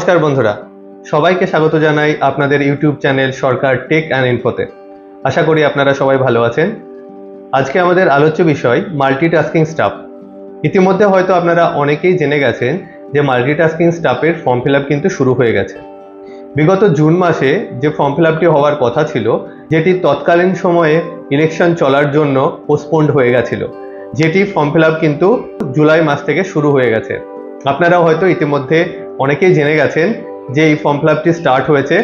নমস্কার বন্ধুরা, সবাইকে স্বাগত জানাই আপনাদের YouTube channel Sarkar tech and ইনফোতে। আশা করি আপনারা সবাই ভালো আছেন। আজকে আমাদের আলোচ্য বিষয় মাল্টিটাস্কিং স্টাফ। ইতিমধ্যে হয়তো আপনারা অনেকেই জেনে গেছেন যে মাল্টিটাস্কিং স্টাফের ফর্ম ফিল আপ কিন্তু শুরু হয়ে গেছে। বিগত জুন মাসে যে ফর্ম ফিল আপটি হওয়ার কথা ছিল, যেটি তৎকালীন সময়ে ইলেকশন চলার জন্য পোস্টপোন্ড হয়ে গেছিল, যেটি ফর্ম ফিল আপ কিন্তু জুলাই মাস থেকে শুরু হয়ে গেছে। আপনারা হয়তো ইতিমধ্যে অনেকেই জেনে গেছেন যে এই ফর্ম ফিল আপটি স্টার্ট হয়েছে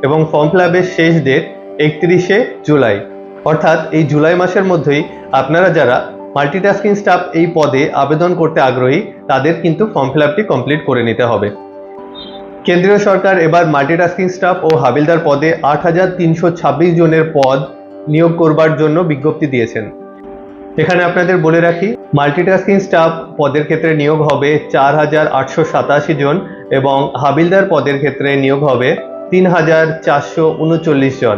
এবং ফর্ম ফিল আপের শেষ ডেট 31শে জুলাই। অর্থাৎ এই জুলাই মাসের মধ্যেই আপনারা যারা মাল্টিটাস্কিং স্টাফ এই পদে আবেদন করতে আগ্রহী তাদের কিন্তু ফর্ম ফিল আপটি কমপ্লিট করে নিতে হবে। কেন্দ্রীয় সরকার এবার মাল্টিটাস্কিং স্টাফ ও হাবিলদার পদে 8,326 জনের পদ নিয়োগ করবার জন্য বিজ্ঞপ্তি দিয়েছেন। এখানে আপনাদের বলে রাখি, মাল্টিটাস্কিং স্টাফ পদের ক্ষেত্রে নিয়োগ হবে 4,887 জন এবং হাবিলদার পদের ক্ষেত্রে নিয়োগ হবে 3,439 জন।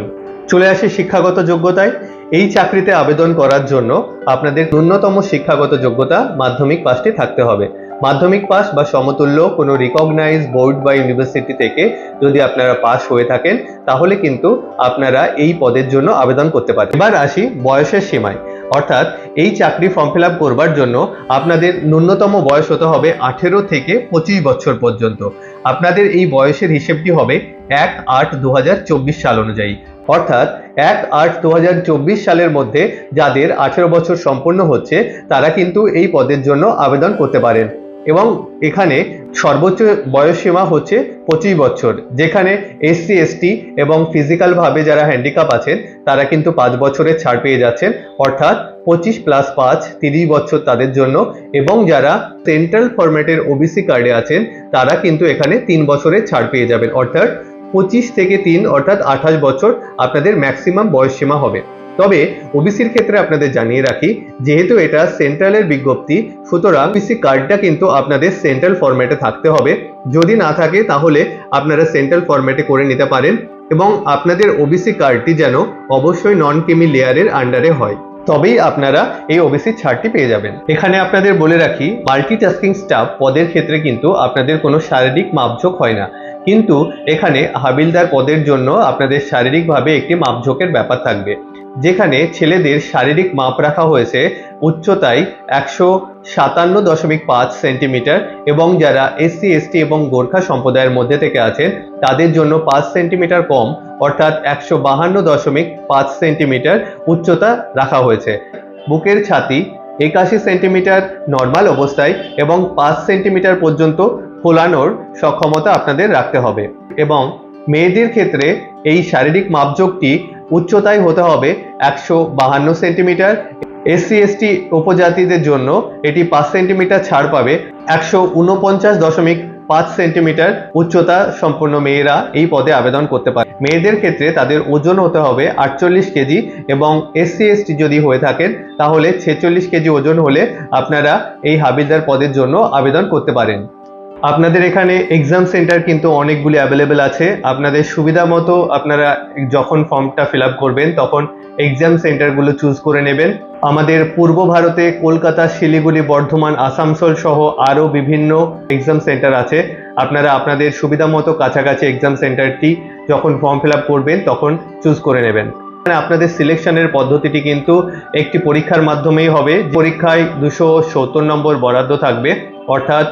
চলে আসি শিক্ষাগত যোগ্যতায়। এই চাকরিতে আবেদন করার জন্য আপনাদের ন্যূনতম শিক্ষাগত যোগ্যতা মাধ্যমিক পাসটি থাকতে হবে। মাধ্যমিক পাস বা সমতুল্য কোনো রিকগনাইজ বোর্ড বা ইউনিভার্সিটি থেকে যদি আপনারা পাস হয়ে থাকেন তাহলে কিন্তু আপনারা এই পদের জন্য আবেদন করতে পারেন। এবার আসি বয়সের সীমায়, অর্থাৎ এই চাকরি ফর্ম ফিল আপ করবার জন্য আপনাদের ন্যূনতম বয়স হতে হবে 18 থেকে 25 বছর পর্যন্ত। আপনাদের এই বয়সের হিসেবটি হবে 1/8/2024 সাল অনুযায়ী, অর্থাৎ 1/8/2024 সালের মধ্যে যাদের 18 বছর সম্পূর্ণ হচ্ছে তারা কিন্তু এই পদের জন্য আবেদন করতে পারেন। এবং এখানে সর্বোচ্চ বয়স সীমা হচ্ছে 25 বছর, যেখানে এসসি এসটি এবং ফিজিক্যালভাবে যারা হ্যান্ডিক্যাপ আছেন তারা কিন্তু 5 বছরের ছাড় পেয়ে যাচ্ছেন, অর্থাৎ 25 + 5 30 বছর তাদের জন্য। এবং যারা সেন্ট্রাল ফরম্যাটের ওবিসি কার্ডে আছেন তারা কিন্তু এখানে 3 বছরের ছাড় পেয়ে যাবেন, অর্থাৎ 25 থেকে 3 অর্থাৎ 28 বছর আপনাদের ম্যাক্সিমাম বয়স সীমা হবে। তবে ওবিসির ক্ষেত্রে আপনাদের জানিয়ে রাখি, যেহেতু এটা সেন্ট্রালের বিজ্ঞপ্তি, সুতরাং ওবিসি কার্ডটা কিন্তু আপনাদের সেন্ট্রাল ফরম্যাটে থাকতে হবে। যদি না থাকে তাহলে আপনারা সেন্ট্রাল ফরম্যাটে করে নিতে পারেন এবং আপনাদের ওবিসি কার্ডটি যেন অবশ্যই নন ক্রিমি লেয়ারের আন্ডারে হয়, তবেই আপনারা এই ওবিসি ছাড়টি পেয়ে যাবেন। এখানে আপনাদের বলে রাখি, মাল্টিটাস্কিং স্টাফ পদের ক্ষেত্রে কিন্তু আপনাদের কোনো শারীরিক মাপঝোঁক হয় না, কিন্তু এখানে হাবিলদার পদের জন্য আপনাদের শারীরিকভাবে একটি মাপঝোঁকের ব্যাপার থাকবে, যেখানে ছেলেদের শারীরিক মাপ রাখা হয়েছে উচ্চতায় 157.5 সেন্টিমিটার এবং যারা এসসি এসটি এবং গোর্খা সম্প্রদায়ের মধ্যে থেকে আছেন তাদের জন্য 5 সেন্টিমিটার কম, অর্থাৎ 152.5 সেন্টিমিটার উচ্চতা রাখা হয়েছে। বুকের ছাতি 81 সেন্টিমিটার নর্মাল অবস্থায় এবং 5 সেন্টিমিটার পর্যন্ত ফোলানোর সক্ষমতা আপনাদের রাখতে হবে। এবং মেয়েদের ক্ষেত্রে এই শারীরিক মাপজোকটি উচ্চতায় হতে হবে 152 সেন্টিমিটার। এসসি এসটি উপজাতিদের জন্য এটি 5 সেন্টিমিটার ছাড় পাবে, 149.5 সেন্টিমিটার উচ্চতা সম্পন্ন মেয়েরা এই পদে আবেদন করতে পারে। মেয়েদের ক্ষেত্রে তাদের ওজন হতে হবে 48 কেজি এবং এসসি এসটি যদি হয়ে থাকেন তাহলে 46 কেজি ওজন হলে আপনারা এই হাবিলদার পদের জন্য আবেদন করতে পারেন। আপনাদের এখানে এক্সাম সেন্টার কিন্তু অনেকগুলি অ্যাভেলেবেল আছে। আপনাদের সুবিধা মতো আপনারা যখন ফর্মটা ফিল আপ করবেন তখন এক্সাম সেন্টারগুলো চুজ করে নেবেন। আমাদের পূর্ব ভারতে কলকাতা, শিলিগুড়ি, বর্ধমান, আসানসোল সহ আরও বিভিন্ন এক্সাম সেন্টার আছে। আপনারা আপনাদের সুবিধা মতো কাছাকাছি এক্সাম সেন্টারটি যখন ফর্ম ফিল আপ করবেন তখন চুজ করে নেবেন। আপনাদের সিলেকশনের পদ্ধতিটি কিন্তু একটি পরীক্ষার মাধ্যমেই হবে। পরীক্ষায় 270 নম্বর বরাদ্দ থাকবে, অর্থাৎ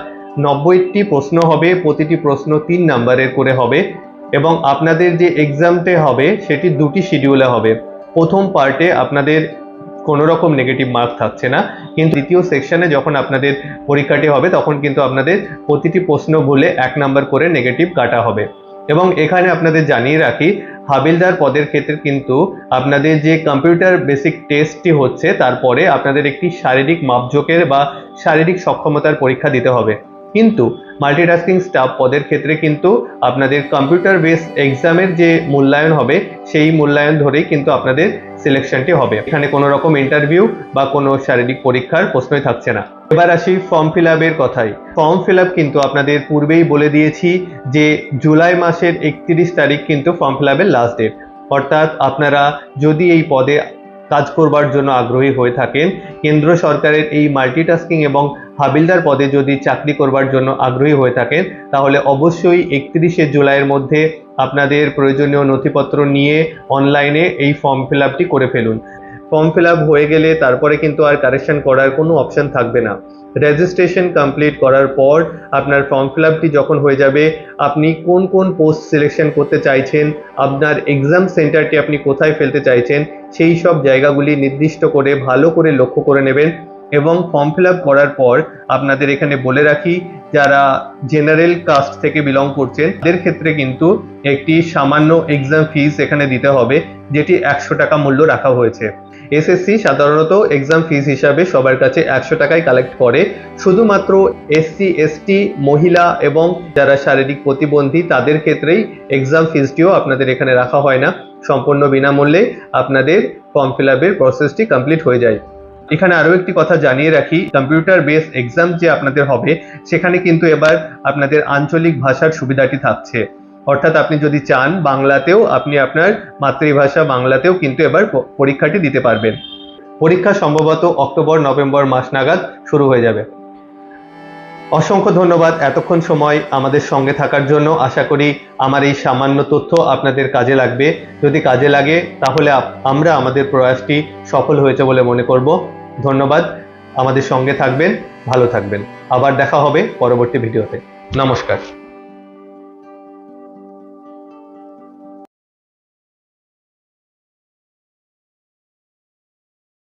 90টি প্রশ্ন হবে, প্রতিটি প্রশ্ন 3 নাম্বারের করে হবে এবং আপনাদের যে এক্সামটি হবে সেটি 2টি শিডিউলে হবে। প্রথম পার্টে আপনাদের কোনো রকম নেগেটিভ মার্ক থাকছে না, কিন্তু দ্বিতীয় সেকশনে যখন আপনাদের পরীক্ষাটি হবে তখন কিন্তু আপনাদের প্রতিটি প্রশ্ন ভুলে 1 নাম্বার করে নেগেটিভ কাটা হবে। এবং এখানে আপনাদের জানিয়ে রাখি, হাবিলদার পদের ক্ষেত্রে কিন্তু আপনাদের যে কম্পিউটার বেসিক টেস্টটি হচ্ছে তারপরে আপনাদের একটি শারীরিক মাপজোকের বা শারীরিক সক্ষমতার পরীক্ষা দিতে হবে। কিন্তু মাল্টিটাস্কিং স্টাফ পদের ক্ষেত্রে কিন্তু আপনাদের কম্পিউটার বেস এক্সামের যে মূল্যায়ন হবে সেই মূল্যায়ন ধরেই কিন্তু আপনাদের সিলেকশনটি হবে। এখানে কোনো রকম ইন্টারভিউ বা কোনো শারীরিক পরীক্ষার প্রশ্নই থাকছে না। এবার আসি ফর্ম ফিল আপের কথায়। ফর্ম ফিল আপ কিন্তু আপনাদের পূর্বেই বলে দিয়েছি যে জুলাই মাসের 31 তারিখ কিন্তু ফর্ম ফিল আপের লাস্ট ডেট, অর্থাৎ আপনারা যদি এই পদে কাজ করবার জন্য আগ্রহী হয়ে থাকেন, কেন্দ্র সরকারের এই মাল্টিটাস্কিং এবং হাবিলদার পদে যদি চাকরি করবার জন্য আগ্রহী হয়ে থাকেন তাহলে অবশ্যই 31শে জুলাইয়ের মধ্যে আপনাদের প্রয়োজনীয় নথিপত্র নিয়ে অনলাইনে এই ফর্ম ফিল আপটি করে ফেলুন। ফর্ম ফিল আপ হয়ে গেলে তারপরে কিন্তু আর কারেকশন করার কোনো অপশন থাকবে না। রেজিস্ট্রেশন কমপ্লিট করার পর আপনার ফর্ম ফিল আপটি যখন হয়ে যাবে, আপনি কোন কোন পোস্ট সিলেকশন করতে চাইছেন, আপনার এক্সাম সেন্টারটি আপনি কোথায় ফেলতে চাইছেন, সেই সব জায়গাগুলি নির্দিষ্ট করে ভালো করে লক্ষ্য করে নেবেন। এবং ফর্ম ফিল আপ করার পর আপনাদের এখানে বলে রাখি, যারা জেনারেল কাস্ট থেকে বিলং করছেন তাদের ক্ষেত্রে কিন্তু একটি সামান্য এক্সাম ফিস এখানে দিতে হবে, যেটি 100 টাকা মূল্য রাখা হয়েছে। এসএসসি সাধারণত এক্সাম ফিস হিসাবে সবার কাছে 100 টাকাই কালেক্ট করে। শুধুমাত্র এসসি এসটি মহিলা এবং যারা শারীরিক প্রতিবন্ধী তাদের ক্ষেত্রেই এক্সাম ফিসটিও আপনাদের এখানে রাখা হয় না, সম্পূর্ণ বিনামূল্যে আপনাদের ফর্ম ফিল আপের প্রসেসটি কমপ্লিট হয়ে যায়। এখানে আরও একটি কথা জানিয়ে রাখি, কম্পিউটার বেস এক্সাম যে আপনাদের হবে সেখানে কিন্তু এবার আপনাদের আঞ্চলিক ভাষার সুবিধাটি থাকছে, অর্থাৎ আপনি যদি চান বাংলাতেও আপনি আপনার মাতৃভাষা বাংলাতেও কিন্তু এবার পরীক্ষাটি দিতে পারবেন। পরীক্ষা সম্ভবত অক্টোবর নভেম্বর মাস নাগাদ শুরু হয়ে যাবে। অসংখ্য ধন্যবাদ এতক্ষণ সময় আমাদের সঙ্গে থাকার জন্য। আশা করি আমার এই সামান্য তথ্য আপনাদের কাজে লাগবে। যদি কাজে লাগে তাহলে আমরা আমাদের প্রয়াসটি সফল হয়েছে বলে মনে করব। ধন্যবাদ, আমাদের সঙ্গে থাকবেন, ভালো থাকবেন। আবার দেখা হবে পরবর্তী ভিডিওতে। নমস্কার।